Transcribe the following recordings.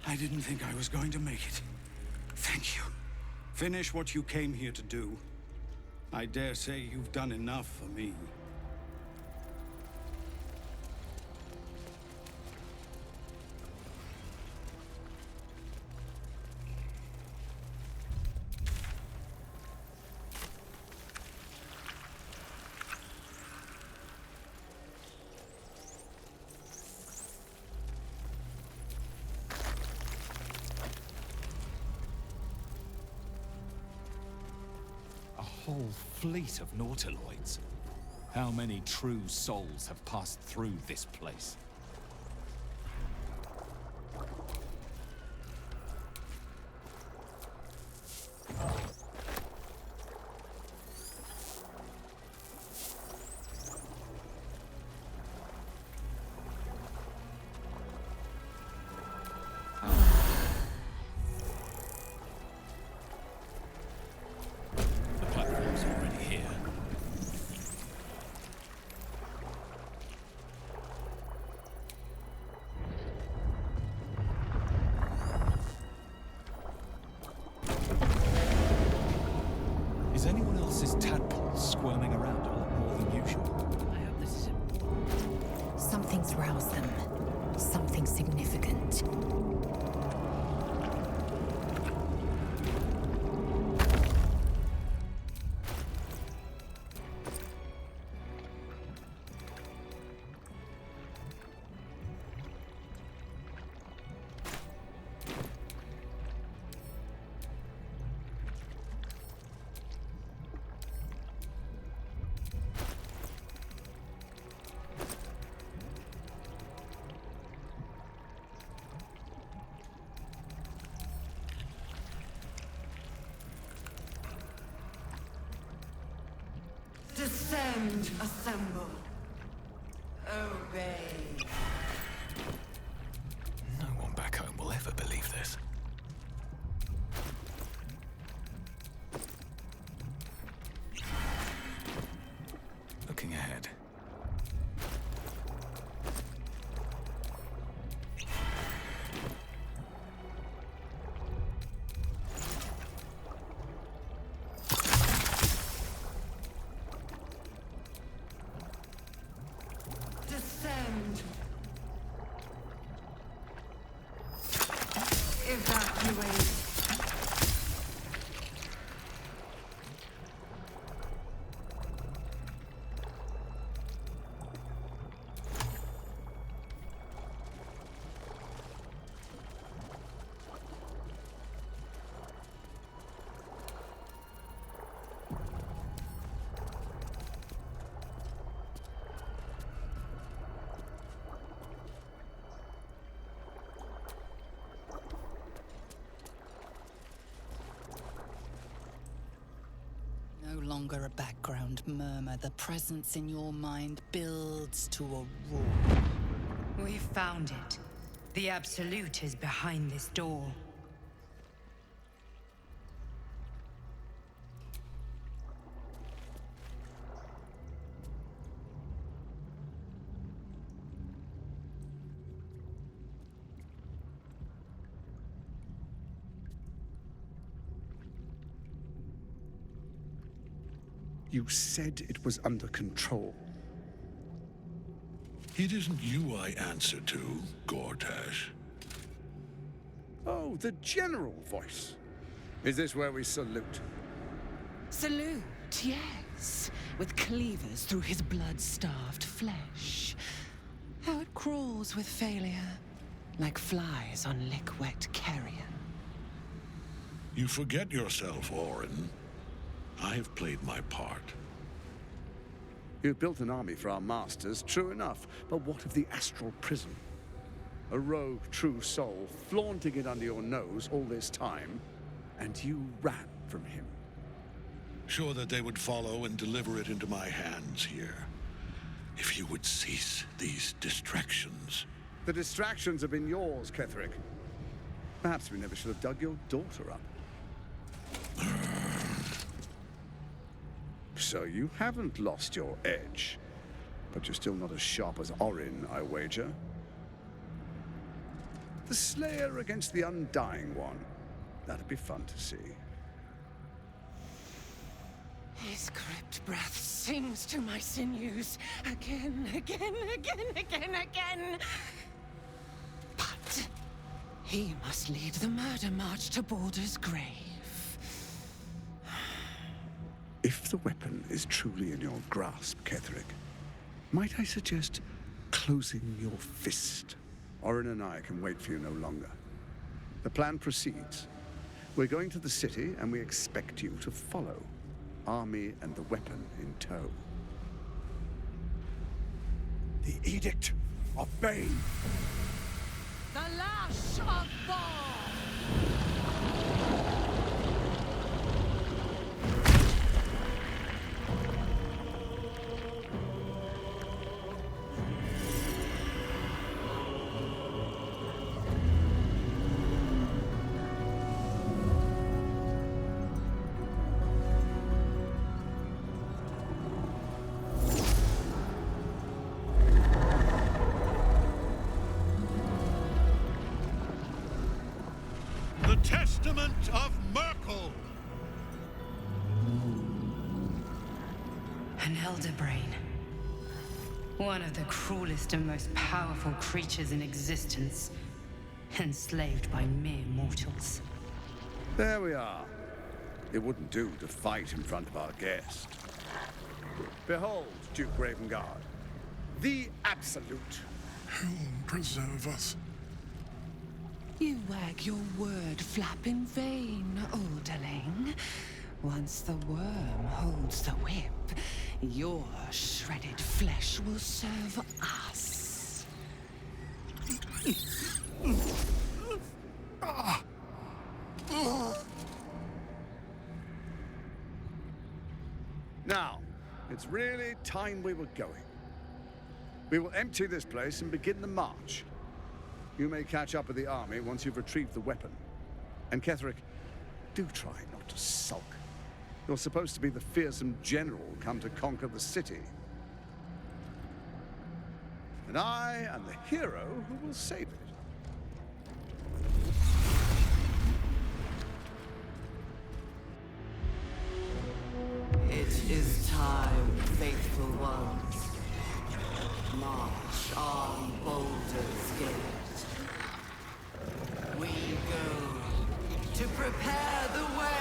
I didn't think I was going to make it. Thank you. Finish what you came here to do. I dare say you've done enough for me. Whole fleet of nautiloids. How many true souls have passed through this place? Is anyone else's tadpoles squirming around a lot more than usual? I hope this is important. Something's roused them. Something significant. Descend, assemble. Obey. No one back home will ever believe this. Looking ahead. Descend. Evacuate. No longer a background murmur. The presence in your mind builds to a roar. We found it. The Absolute is behind this door. You said it was under control. It isn't you I answer to, Gortash. Oh, the general voice. Is this where we salute? Salute, yes, with cleavers through his blood-starved flesh. How it crawls with failure, like flies on lick-wet carrion. You forget yourself, Orin. I have played my part. You've built an army for our masters, true enough. But what of the astral prison? A rogue true soul flaunting it under your nose all this time, and you ran from him. Sure that they would follow and deliver it into my hands here. If you would cease these distractions. The distractions have been yours, Ketherick. Perhaps we never should have dug your daughter up. So you haven't lost your edge. But you're still not as sharp as Orin, I wager. The Slayer against the Undying One. That'd be fun to see. His crypt breath sings to my sinews. Again, again, again, again, again. But he must lead the murder march to Baldur's grave. If the weapon is truly in your grasp, Ketherick, might I suggest closing your fist? Orin and I can wait for you no longer. The plan proceeds. We're going to the city, and we expect you to follow. Army and the weapon in tow. The Edict of Bane. The lash of Baal! Testament of Merkel! An elder brain. One of the cruelest and most powerful creatures in existence. Enslaved by mere mortals. There we are. It wouldn't do to fight in front of our guest. Behold, Duke Ravengard. The Absolute. Whom preserve us? You wag your word flap in vain, Alderling. Once the worm holds the whip, your shredded flesh will serve us. Now, it's really time we were going. We will empty this place and begin the march. You may catch up with the army once you've retrieved the weapon. And Ketherick, do try not to sulk. You're supposed to be the fearsome general come to conquer the city. And I am the hero who will save it. It is time, faithful ones. March on Baldur's Gate. We go to prepare the way.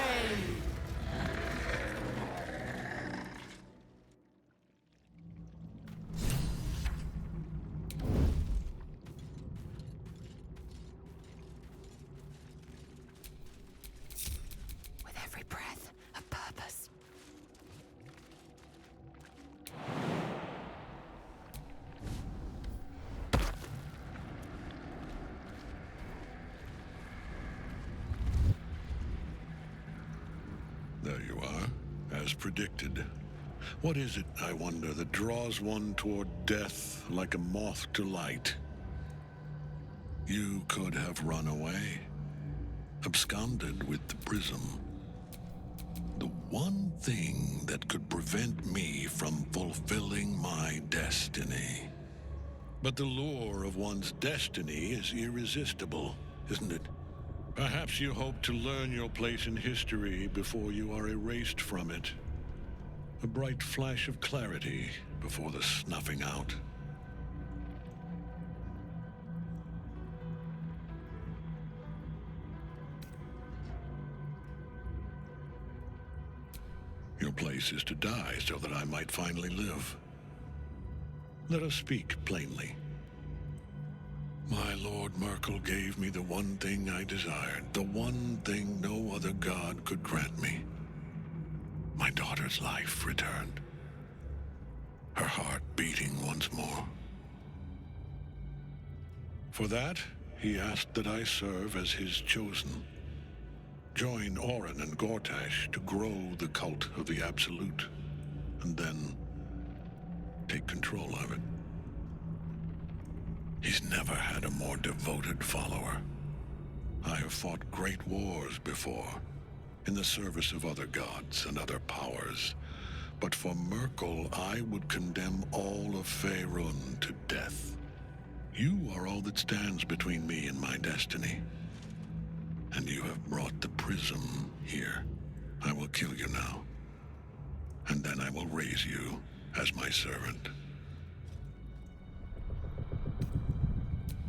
With every breath, a purpose. There you are, as predicted. What is it, I wonder, that draws one toward death like a moth to light? You could have run away, absconded with the prism. The one thing that could prevent me from fulfilling my destiny. But the lure of one's destiny is irresistible, isn't it? Perhaps you hope to learn your place in history before you are erased from it. A bright flash of clarity before the snuffing out. Your place is to die so that I might finally live. Let us speak plainly. My Lord Merkel gave me the one thing I desired, the one thing no other god could grant me. My daughter's life returned. Her heart beating once more. For that, he asked that I serve as his chosen. Join Orin and Gortash to grow the cult of the Absolute, and then take control of it. He's never had a more devoted follower. I have fought great wars before, in the service of other gods and other powers. But for Merkel, I would condemn all of Faerun to death. You are all that stands between me and my destiny. And you have brought the prism here. I will kill you now. And then I will raise you as my servant.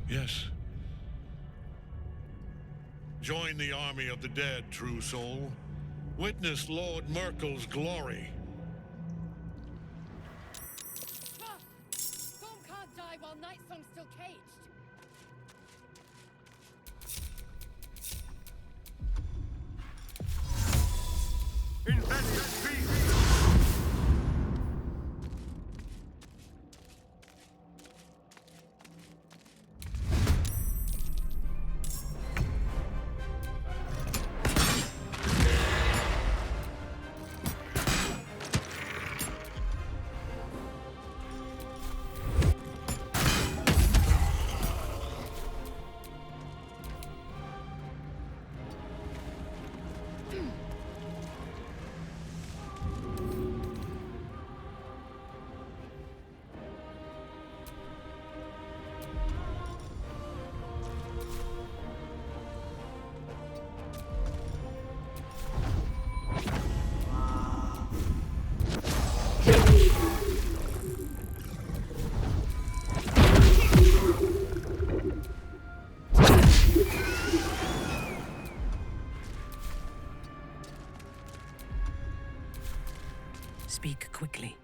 Yes. Join the army of the dead, true soul. Witness Lord Merkel's glory. Storm can't die while Nightsong's still caged. Speak quickly.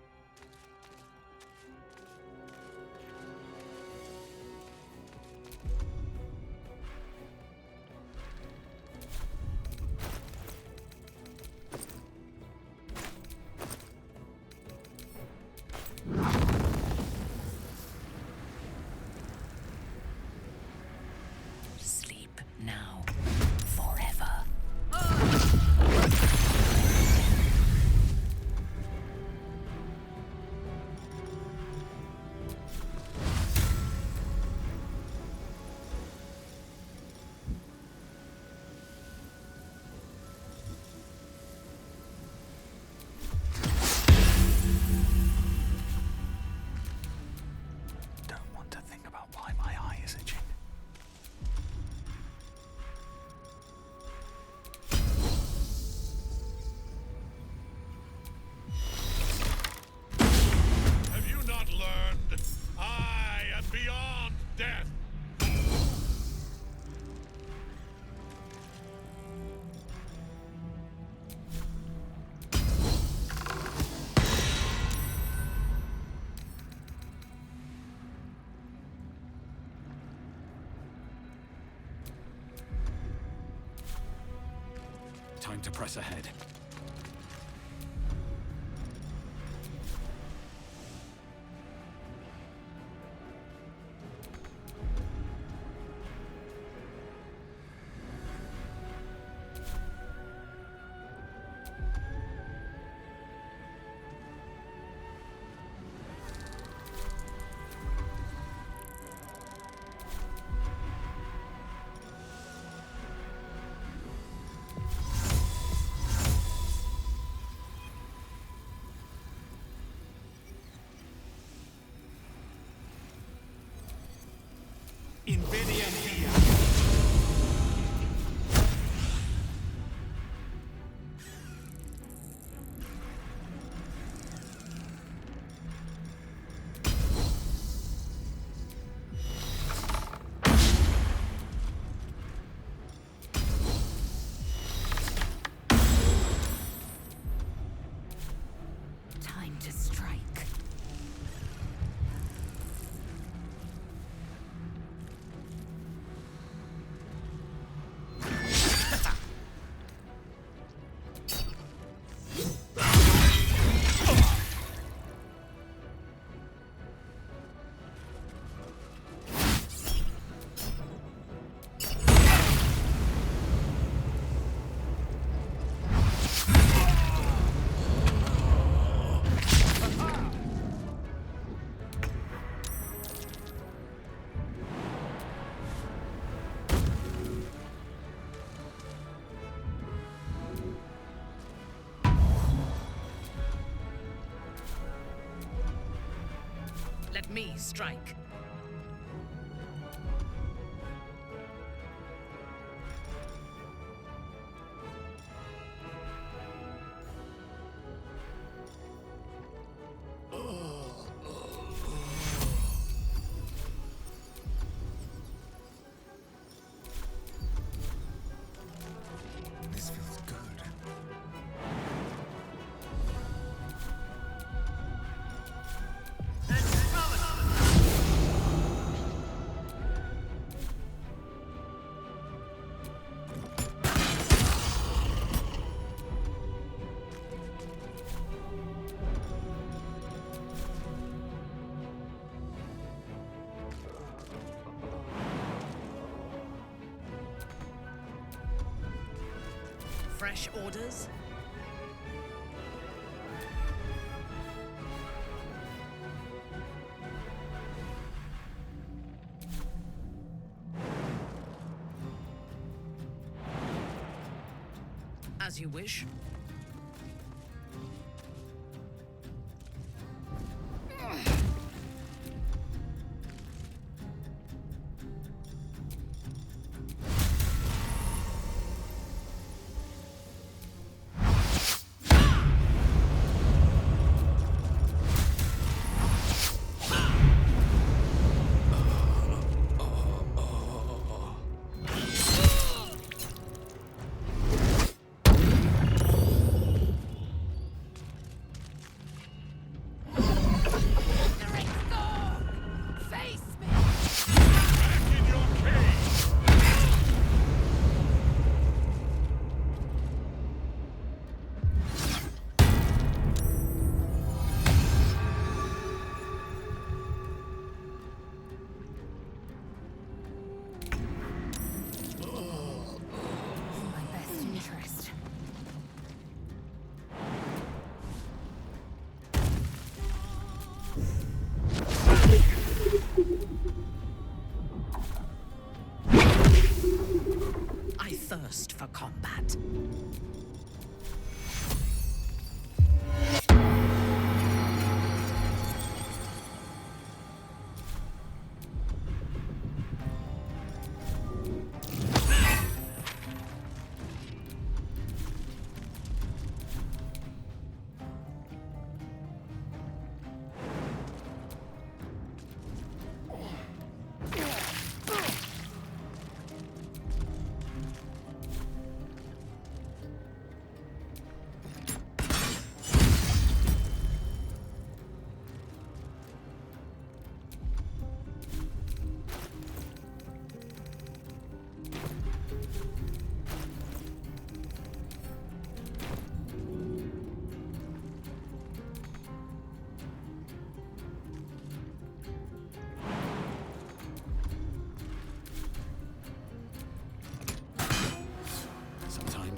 Sleep now, forever. Don't want to think about why my eye is itching. Have you not learned? I am beyond death. Time to press ahead. Invidium here. Time to strike. Let me strike. Fresh orders? As you wish. Thirst for combat.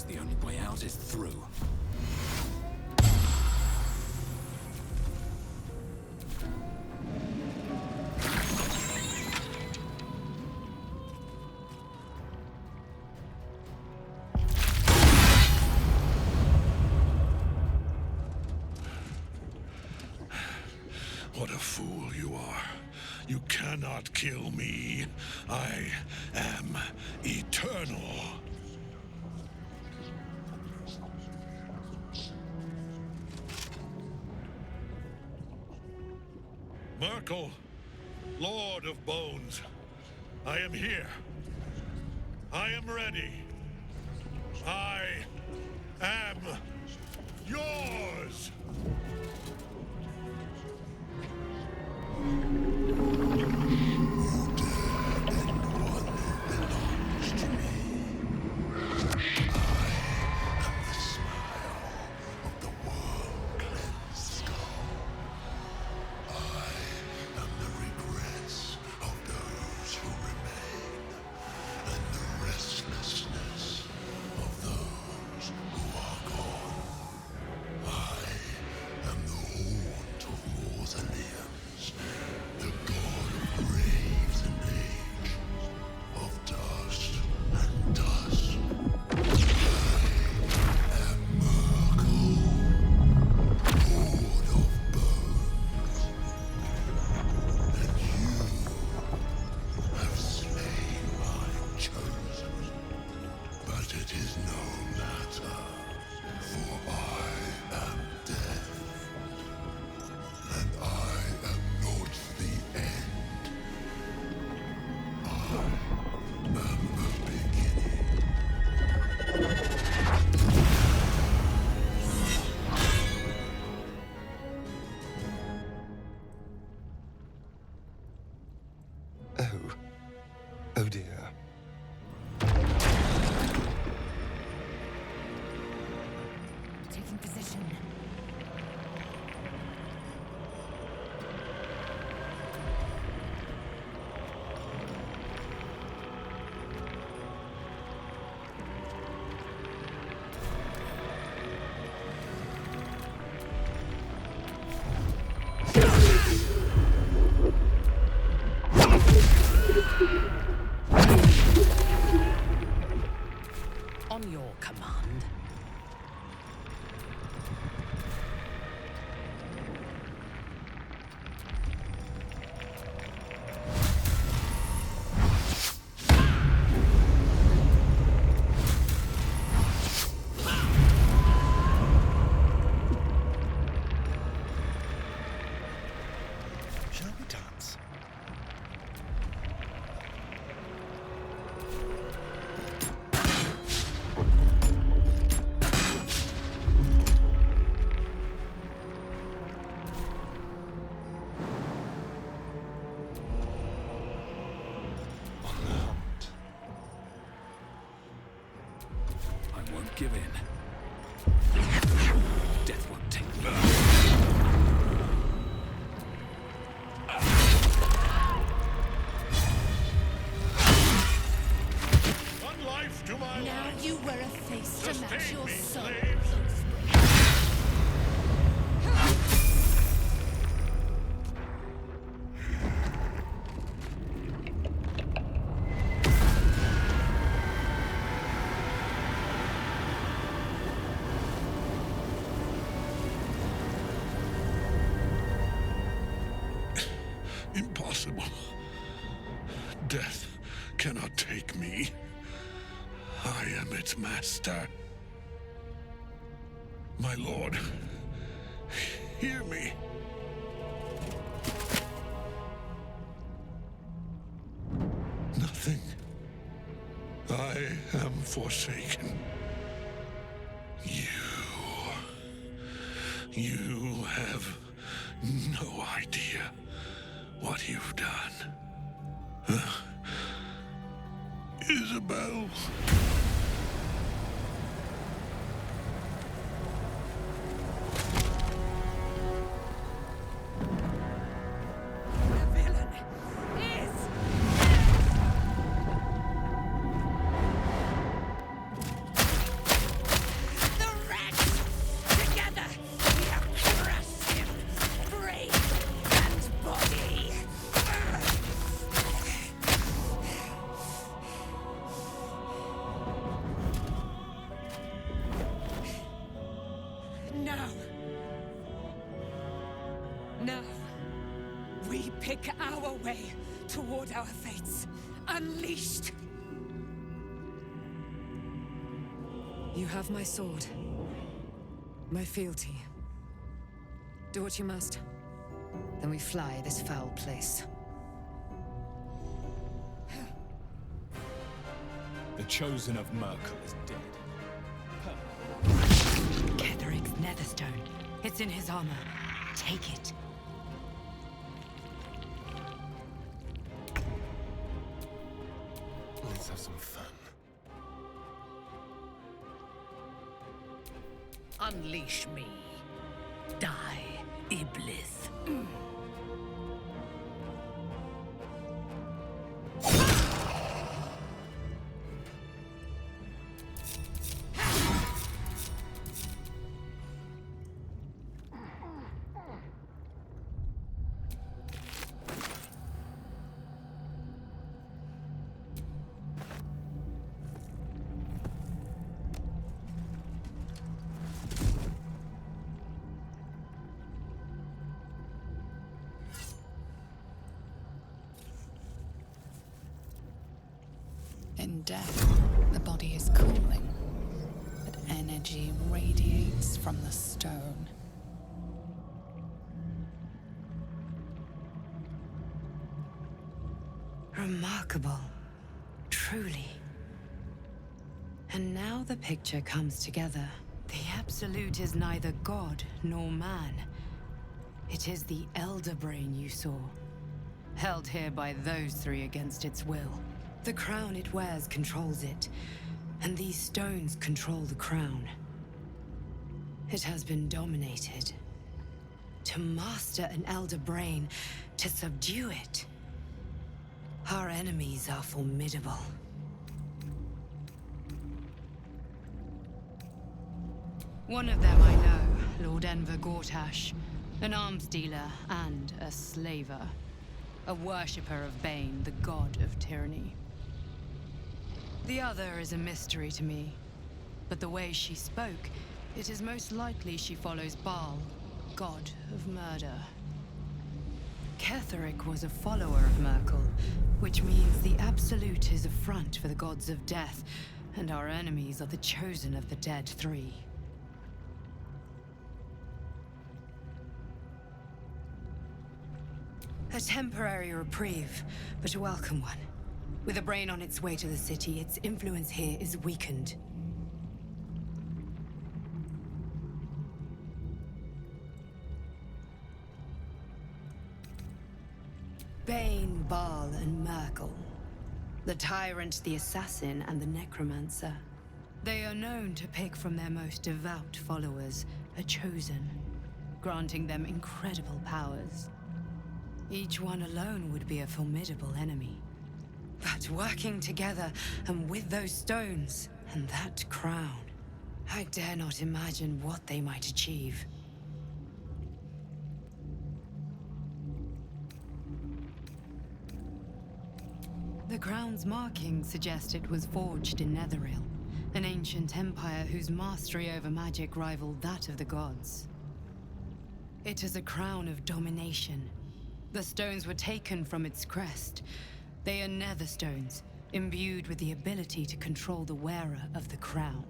The only way out is through. What a fool you are. You cannot kill me. I am eternal. Merkel, Lord of Bones, I am here. I am ready. I am yours. give in. Death won't take me. One life to my Now life. you wear a face to match Sustain your me, soul. slaves. Impossible. Death cannot take me. I am its master. My lord, hear me. Nothing. I am forsaken. You have no idea what you've done. Isabel. The villain is... the wretch! Together, we have crushed him, brain and body. Now, we pick our way toward our fates, unleashed. You have my sword. My fealty. Do what you must. Then we fly this foul place. The chosen of Merkel is dead. Ketheric's netherstone. It's in his armor. Take it. Let's have some fun. Unleash me. Die, Iblis. In death, the body is cooling, but energy radiates from the stone. Remarkable. Truly. And now the picture comes together. The Absolute is neither God nor man. It is the Elder Brain you saw, held here by those three against its will. The crown it wears controls it, and these stones control the crown. It has been dominated. To master an Elder Brain, to subdue it. Our enemies are formidable. One of them I know, Lord Enver Gortash, an arms dealer and a slaver. A worshipper of Bane, the god of tyranny. The other is a mystery to me, but the way she spoke, it is most likely she follows Baal, god of murder. Ketheric was a follower of Merkel, which means the Absolute is a front for the gods of death, and our enemies are the chosen of the dead three. A temporary reprieve, but a welcome one. With a brain on its way to the city, its influence here is weakened. Bane, Baal, and Merkel. The tyrant, the assassin, and the necromancer. They are known to pick from their most devout followers a chosen, granting them incredible powers. Each one alone would be a formidable enemy. But working together, and with those stones, and that crown, I dare not imagine what they might achieve. The crown's markings suggest it was forged in Netheril, an ancient empire whose mastery over magic rivaled that of the gods. It is a crown of domination. The stones were taken from its crest. They are nether stones, imbued with the ability to control the wearer of the crown.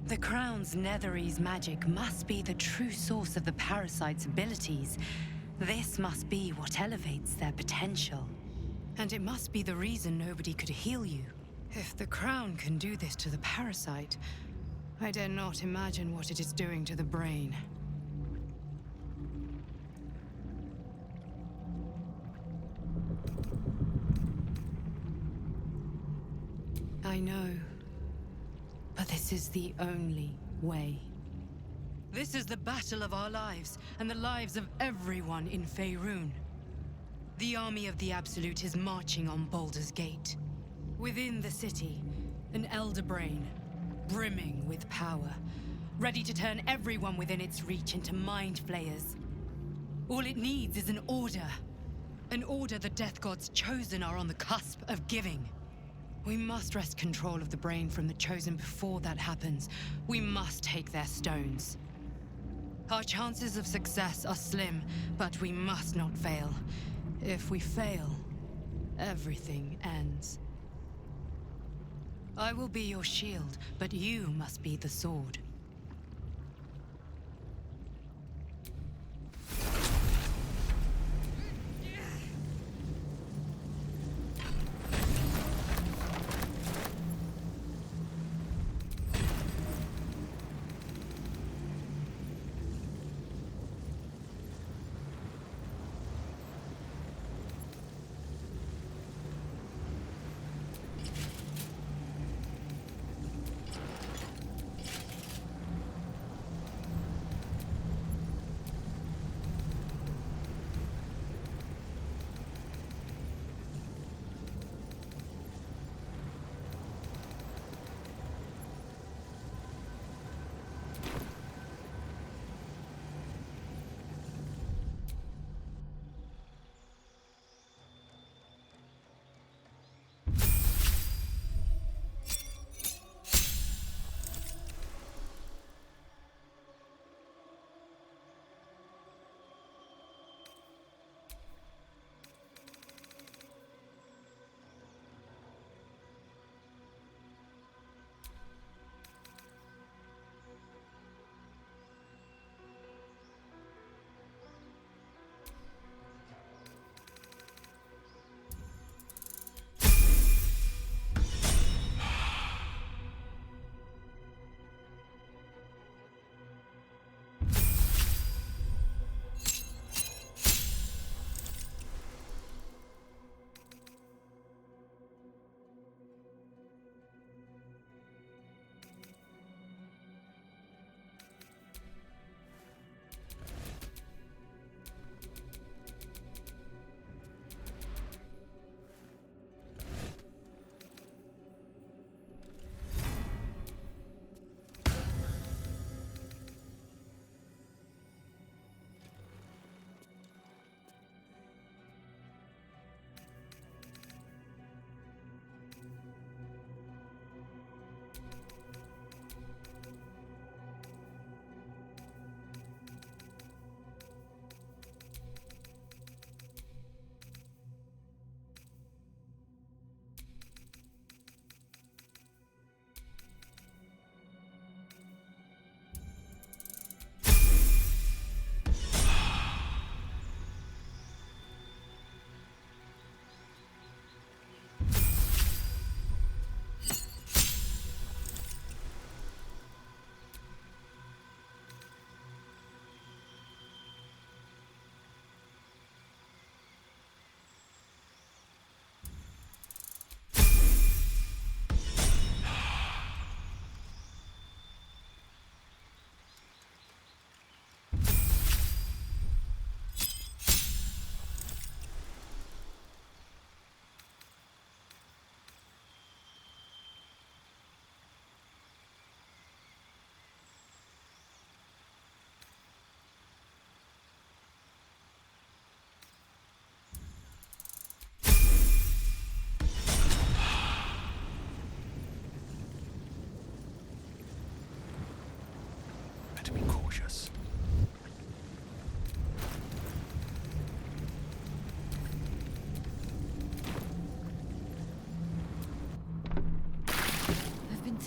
The crown's Netherese magic must be the true source of the parasite's abilities. This must be what elevates their potential. And it must be the reason nobody could heal you. If the crown can do this to the parasite, I dare not imagine what it is doing to the brain. I know, but this is the only way. This is the battle of our lives, and the lives of everyone in Faerun. The army of the Absolute is marching on Baldur's Gate. Within the city, an elder brain, brimming with power, ready to turn everyone within its reach into mind flayers. All it needs is an order. An order the Death God's chosen are on the cusp of giving. We must wrest control of the brain from the chosen before that happens. We must take their stones. Our chances of success are slim, but we must not fail. If we fail, everything ends. I will be your shield, but you must be the sword.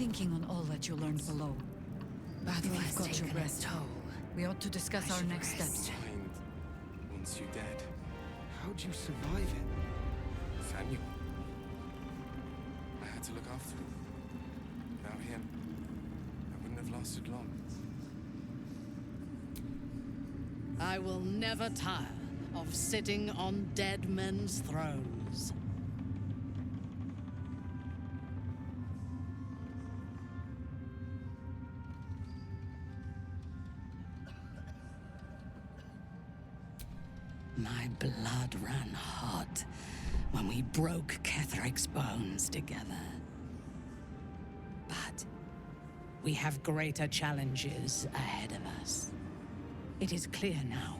thinking on all that you learned below? Battle If has you've got your taken breath, its toll. we ought to discuss I our should next rest. steps. Find once you're dead. How'd you survive it? Samuel. I had to look after him. Without him, I wouldn't have lasted long. I will never tire of sitting on dead men's thrones. My blood ran hot when we broke Ketheric's bones together. But we have greater challenges ahead of us. It is clear now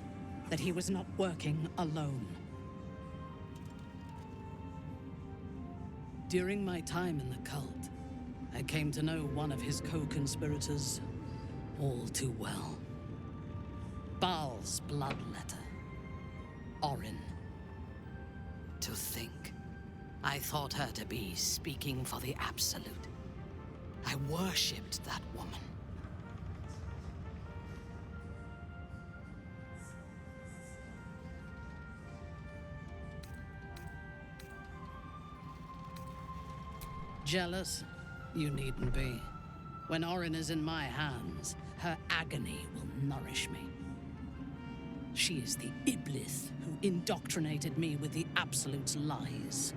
that he was not working alone. During my time in the cult, I came to know one of his co-conspirators all too well. Baal's bloodletter. Orin. To think, I thought her to be speaking for the Absolute. I worshipped that woman. Jealous? You needn't be. When Orin is in my hands, her agony will nourish me. She is the Iblis who indoctrinated me with the Absolute's lies.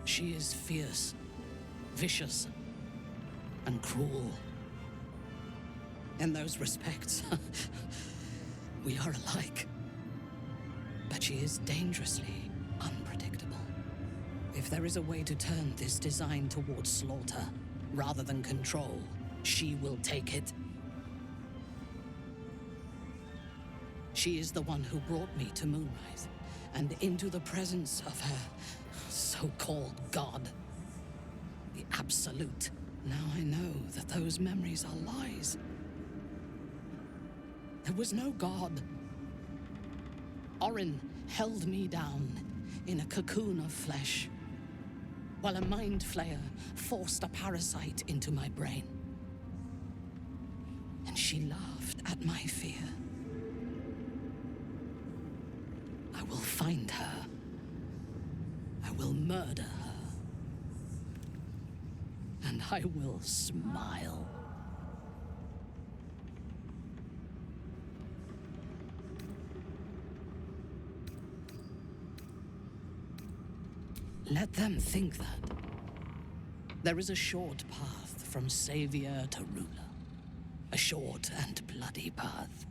She is fierce, vicious, and cruel. In those respects, we are alike. But she is dangerously unpredictable. If there is a way to turn this design towards slaughter, rather than control, she will take it. She is the one who brought me to Moonrise, and into the presence of her so-called god. The Absolute. Now I know that those memories are lies. There was no god. Orin held me down in a cocoon of flesh, while a mind flayer forced a parasite into my brain. And she laughed at my fear. I will find her. I will murder her. And I will smile. Let them think that. There is a short path from savior to ruler. A short and bloody path.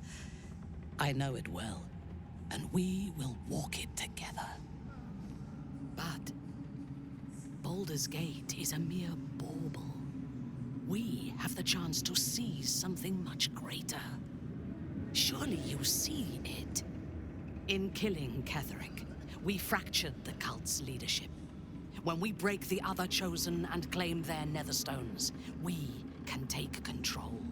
I know it well, and we will walk it together. But Baldur's Gate is a mere bauble. We have the chance to seize something much greater. Surely you see it. In killing Ketheric, we fractured the cult's leadership. When we break the other chosen and claim their netherstones, we can take control.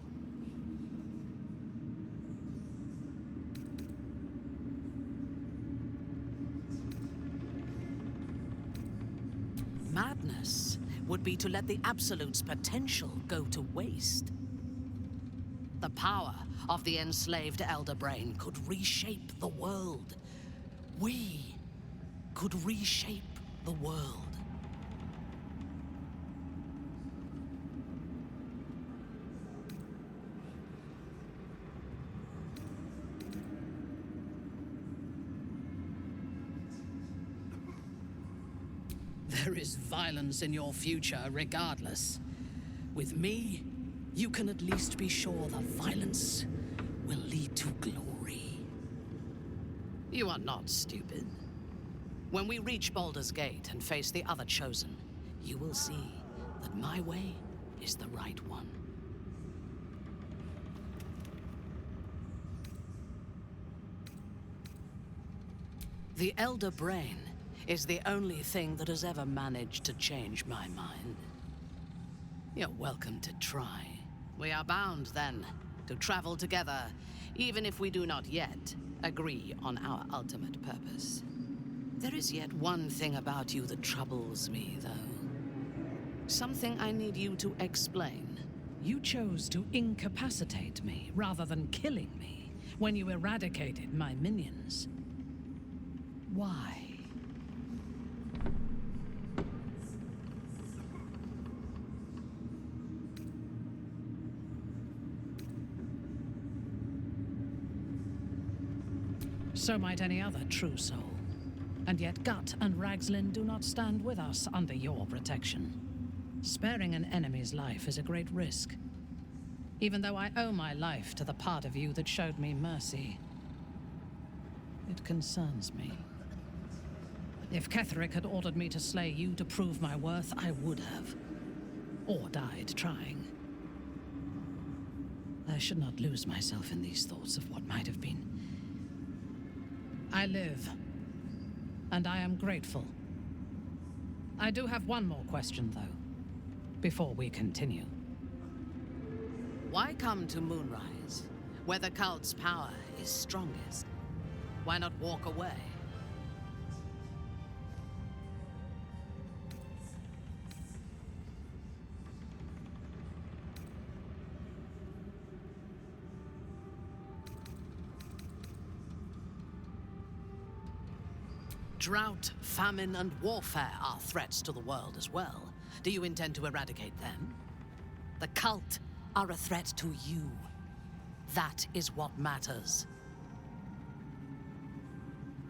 Madness would be to let the Absolute's potential go to waste. The power of the enslaved Elder Brain could reshape the world. We could reshape the world. There is violence in your future regardless. With me, you can at least be sure the violence will lead to glory. You are not stupid. When we reach Baldur's Gate and face the other chosen, you will see that my way is the right one. The Elder Brain is the only thing that has ever managed to change my mind. You're welcome to try. We are bound, then, to travel together, even if we do not yet agree on our ultimate purpose. There is yet one thing about you that troubles me, though. Something I need you to explain. You chose to incapacitate me rather than killing me when you eradicated my minions. Why? So might any other true soul. And yet Gut and Ragslin do not stand with us under your protection. Sparing an enemy's life is a great risk. Even though I owe my life to the part of you that showed me mercy, it concerns me. If Ketherick had ordered me to slay you to prove my worth, I would have. Or died trying. I should not lose myself in these thoughts of what might have been. I live, and I am grateful. I do have one more question, though, before we continue. Why come to Moonrise, where the cult's power is strongest? Why not walk away? Drought, famine, and warfare are threats to the world as well. Do you intend to eradicate them? The cult are a threat to you. That is what matters.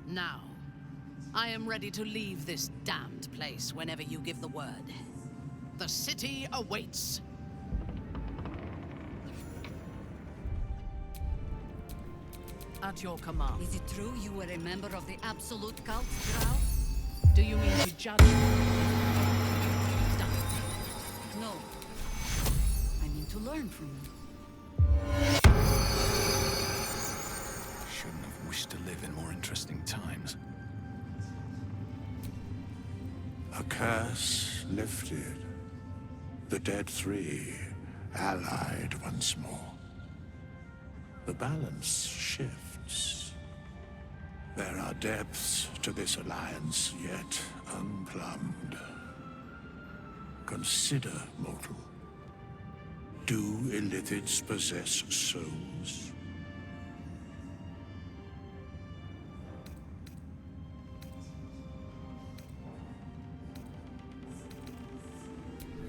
Now, I am ready to leave this damned place whenever you give the word. The city awaits. At your command. Is it true you were a member of the Absolute Cult, Drow? Do you mean to judge me? No. I mean to learn from you. Shouldn't have wished to live in more interesting times. A curse lifted. The dead three allied once more. The balance shifts. There are depths to this alliance yet unplumbed. Consider, mortal. Do illithids possess souls?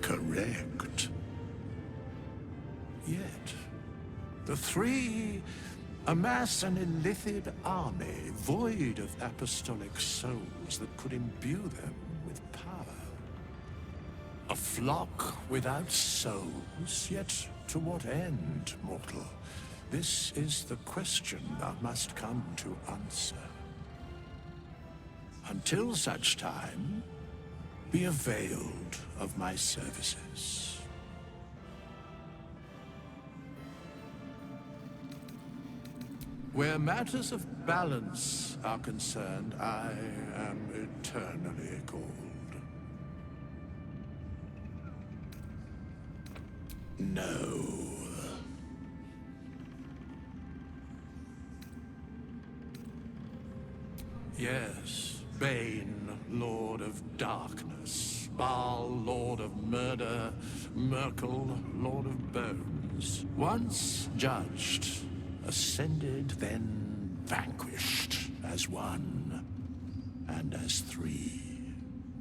Correct. Yet, the three amass an illithid army void of apostolic souls that could imbue them with power. A flock without souls, yet to what end, mortal? This is the question thou must come to answer. Until such time, be availed of my services. Where matters of balance are concerned, I am eternally cold. No. Yes, Bane, Lord of Darkness, Baal, Lord of Murder, Merkel, Lord of Bones. Once judged, ascended, then vanquished as one, and as three.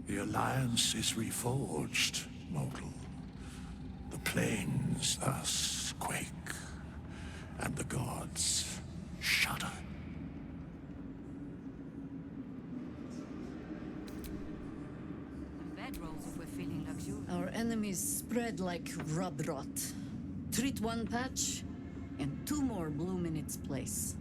The alliance is reforged, mortal. The plains thus quake, and the gods shudder. Bedrolls if we're feeling luxurious. Our enemies spread like rub rot. Treat one patch, and two more bloom in its place.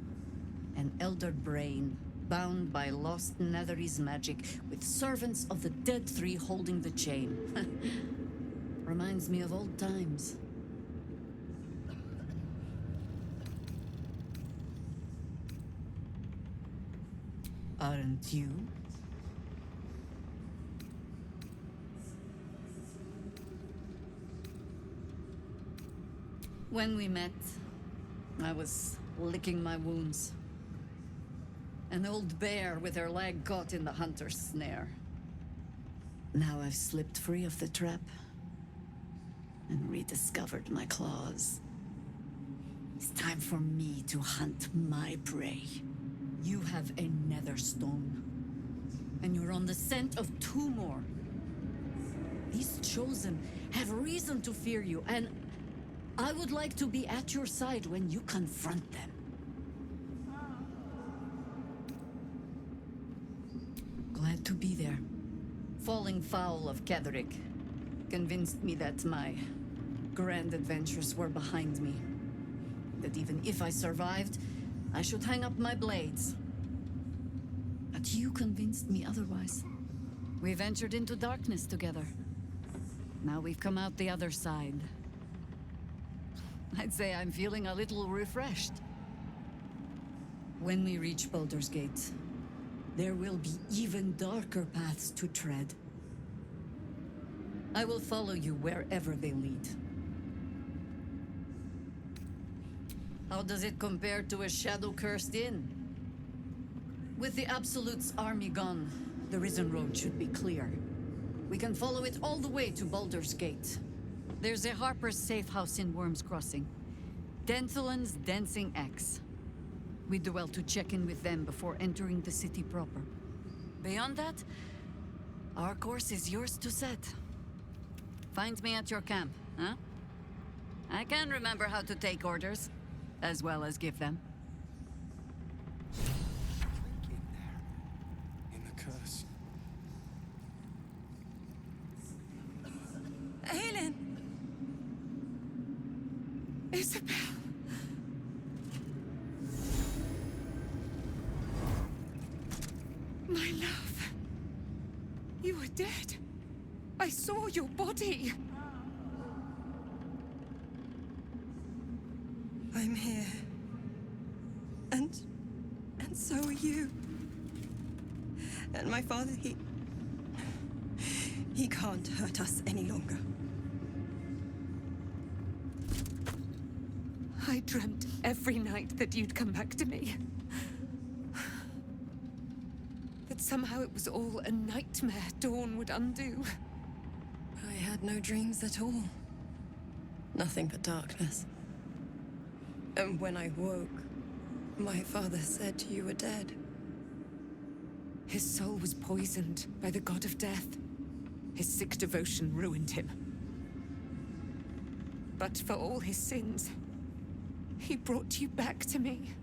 An elder brain, bound by lost Netherese magic, with servants of the dead three holding the chain. Reminds me of old times. Aren't you? When we met, I was licking my wounds. An old bear with her leg caught in the hunter's snare. Now I've slipped free of the trap and rediscovered my claws. It's time for me to hunt my prey. You have a nether stone, and you're on the scent of 2 more. These chosen have reason to fear you, and I would like to be at your side when you confront them. Glad to be there. Falling foul of Ketherick convinced me that my grand adventures were behind me. That even if I survived, I should hang up my blades. But you convinced me otherwise. We ventured into darkness together. Now we've come out the other side. I'd say I'm feeling a little refreshed. When we reach Baldur's Gate, there will be even darker paths to tread. I will follow you wherever they lead. How does it compare to a shadow-cursed inn? With the Absolute's army gone, the Risen Road should be clear. We can follow it all the way to Baldur's Gate. There's a Harper's safe house in Worm's Crossing. Denthalen's Dancing Axe. We do well to check in with them before entering the city proper. Beyond that, our course is yours to set. Find me at your camp, huh? I can remember how to take orders, as well as give them. In there. In the curse. Aelin! Isabel! My love. You were dead. I saw your body. I'm here. And so are you. And my father, he can't hurt us any longer. I dreamt every night that you'd come back to me. That somehow it was all a nightmare Dawn would undo. I had no dreams at all. Nothing but darkness. And when I woke, my father said you were dead. His soul was poisoned by the god of death. His sick devotion ruined him. But for all his sins, he brought you back to me.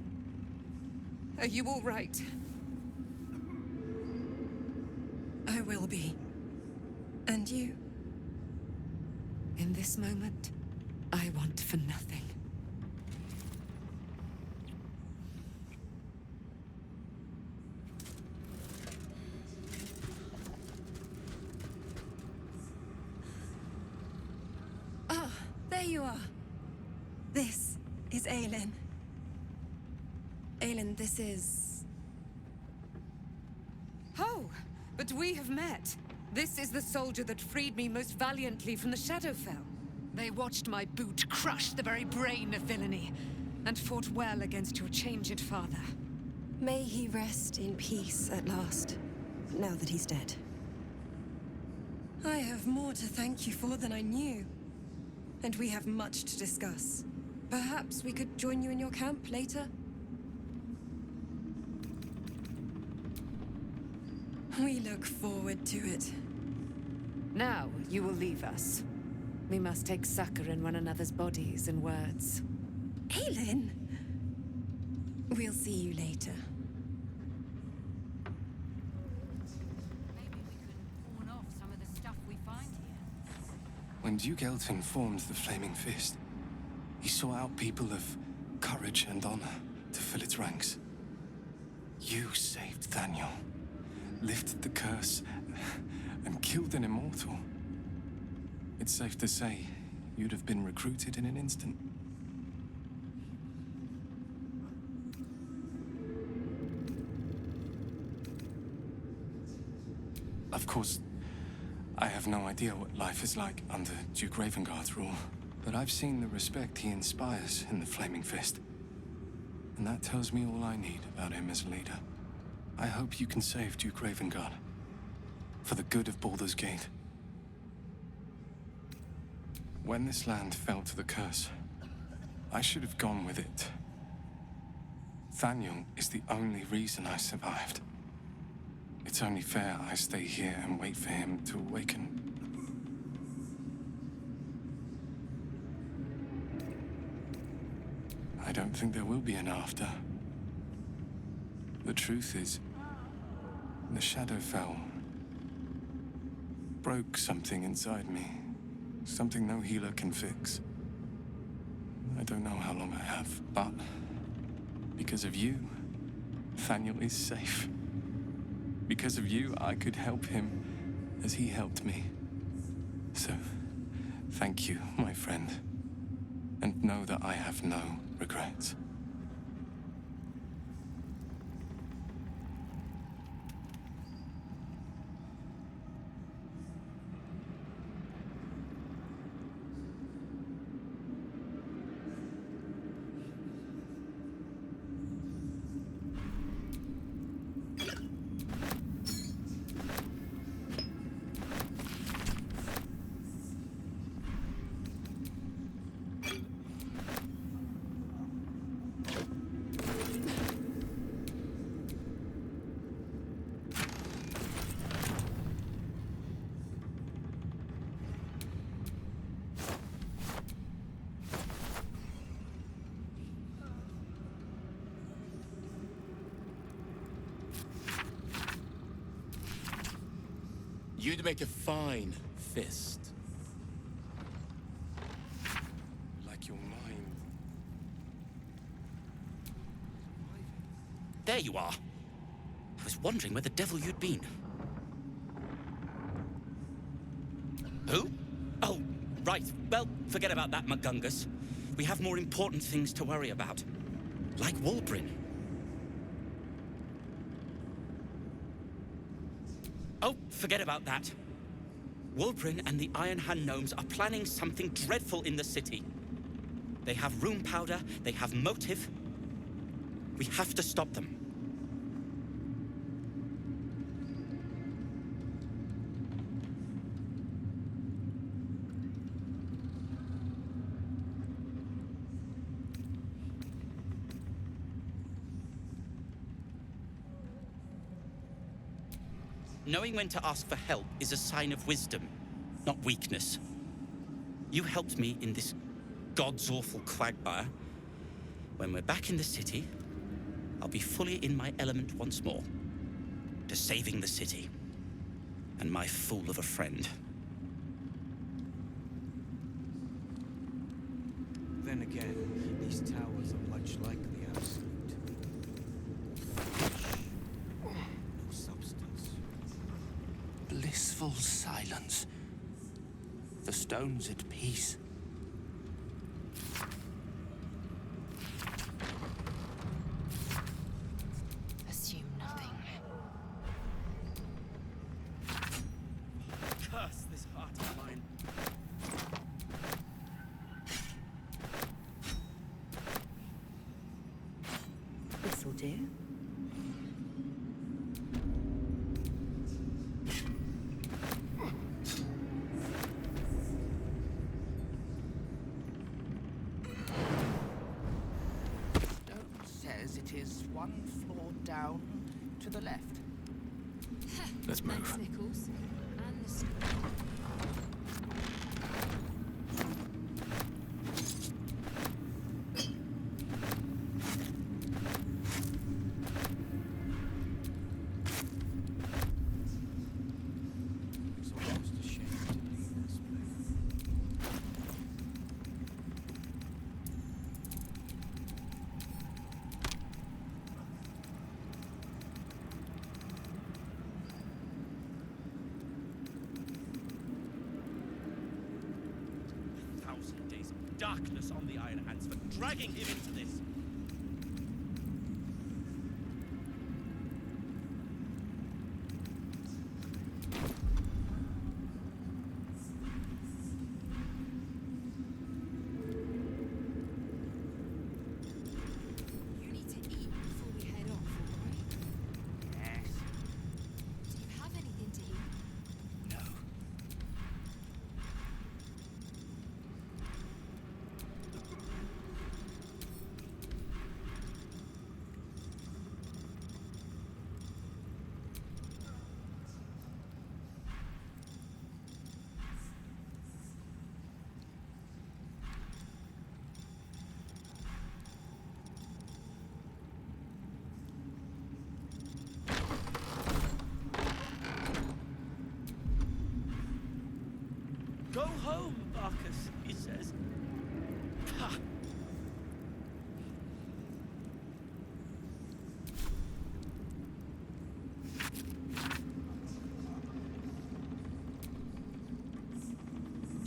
Are you all right? I will be. And you? In this moment, I want for nothing. Ah, there you are. This is Aelin. Aelin, this is... Oh, but we have met. This is the soldier that freed me most valiantly from the Shadowfell. They watched my boot crush the very brain of villainy, and fought well against your changed father. May he rest in peace at last, now that he's dead. I have more to thank you for than I knew. And we have much to discuss. Perhaps we could join you in your camp later? We look forward to it. Now you will leave us. We must take succor in one another's bodies and words. Aelin! We'll see you later. Maybe we could pawn off some of the stuff we find here. When Duke Elton formed the Flaming Fist, he sought out people of courage and honor to fill its ranks. You saved Daniel, lifted the curse, and killed an immortal. It's safe to say you'd have been recruited in an instant. Of course, I have no idea what life is like under Duke Ravengard's rule, but I've seen the respect he inspires in the Flaming Fist. And that tells me all I need about him as a leader. I hope you can save Duke Ravengard. For the good of Baldur's Gate. When this land fell to the curse, I should have gone with it. Thaniel is the only reason I survived. It's only fair I stay here and wait for him to awaken. I don't think there will be an after. The truth is, the Shadowfell broke something inside me. Something no healer can fix. I don't know how long I have, but because of you, Thaniel is safe. Because of you, I could help him as he helped me. So, thank you, my friend. And know that I have no regrets. You'd make a fine fist. Like your mind. There you are. I was wondering where the devil you'd been. Who? Oh, right. Well, forget about that, McGungus. We have more important things to worry about. Like Wulbrin. Oh, forget about that. Wulbrin and the Iron Hand gnomes are planning something dreadful in the city. They have rune powder, they have motive. We have to stop them. Knowing when to ask for help is a sign of wisdom, not weakness. You helped me in this god's awful quagmire. When we're back in the city, I'll be fully in my element once more. To saving the city. And my fool of a friend. Then again, these towers are much like the Absolute. No substance. Blissful silence. The stone's at peace. Assume nothing. Curse this heart of mine. This'll do. Says it is one floor down to the left. Let's move. Nichols. And the It's almost a shame to leave this place. Thousand days of darkness on the Iron Hands for dragging him into this. Unity.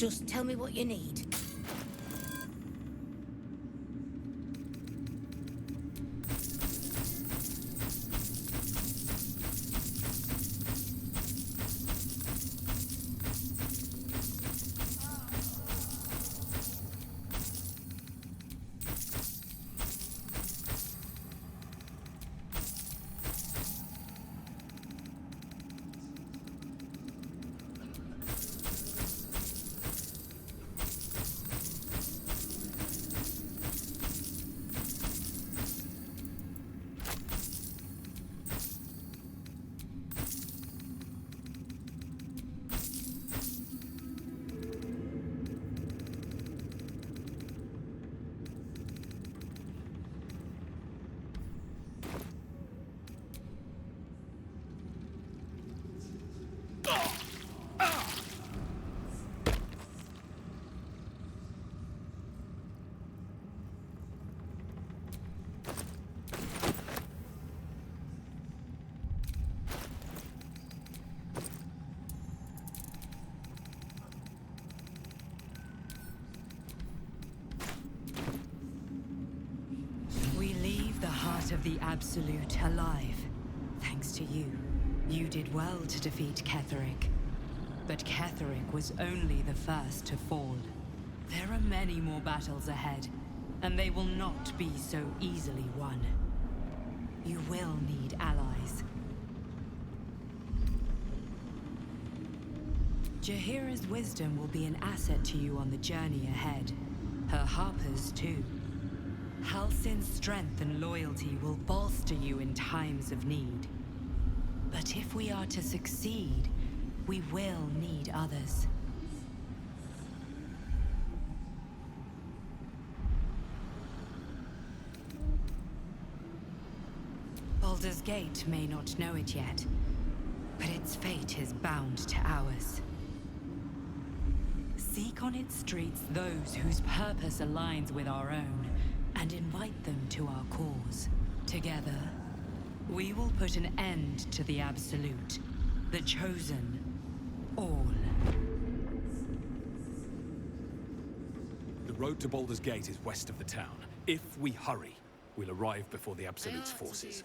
Just tell me what you need. Of the Absolute alive. Thanks to you. You did well to defeat Ketheric. But Ketheric was only the first to fall. There are many more battles ahead, and they will not be so easily won. You will need allies. Jaheira's wisdom will be an asset to you on the journey ahead. Her harpers too. Halsin's strength and loyalty will bolster you in times of need. But if we are to succeed, we will need others. Baldur's Gate may not know it yet, but its fate is bound to ours. Seek on its streets those whose purpose aligns with our own, and invite them to our cause. Together, we will put an end to the Absolute, the Chosen, all. The road to Baldur's Gate is west of the town. If we hurry, we'll arrive before the Absolute's forces.